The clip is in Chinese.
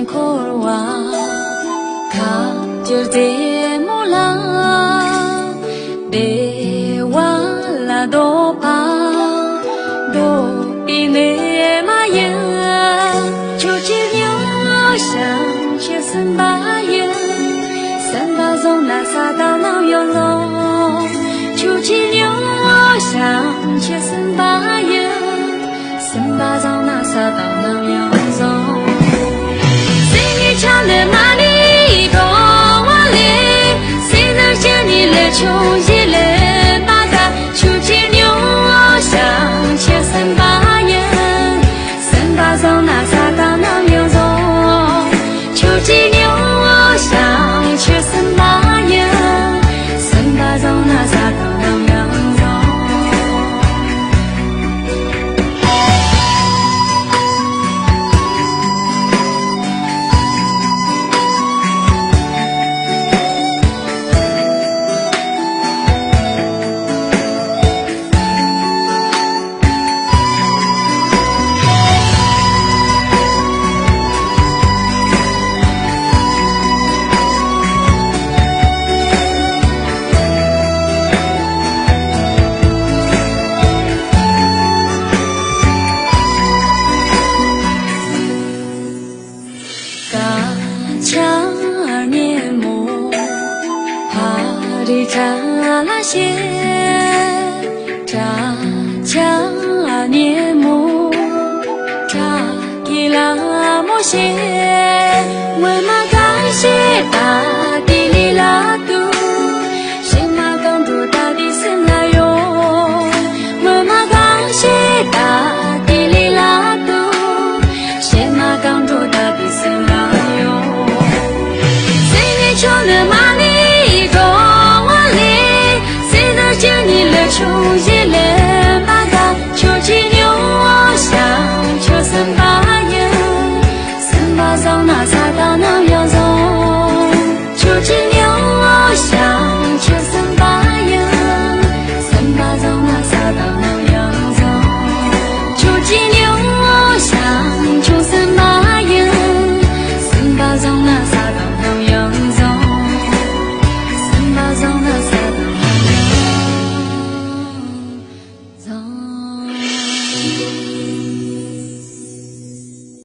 korwa katirde mola de wala do pa do ine maya chuchi nyo shang che san ba ye san ba zong na sa da na yo lo chuchi nyo shang che san ba ye san ba zong na sa da na yo lo唱的马里多瓦里，谁能见你来秋叶来马达，秋季牛上千三八年，三八上那啥当那苗种，秋季牛上千三八年，三八上那啥当那苗种。那些扎家年木扎给拉莫些，为嘛感谢大地里拉杜，谁嘛更多大地生来哟？为嘛感谢大地里拉杜，谁嘛更多大地生来哟？谁没穷的马里多？见你了秋叶来马达，秋季牛上秋三八年，三八上那啥当那样走。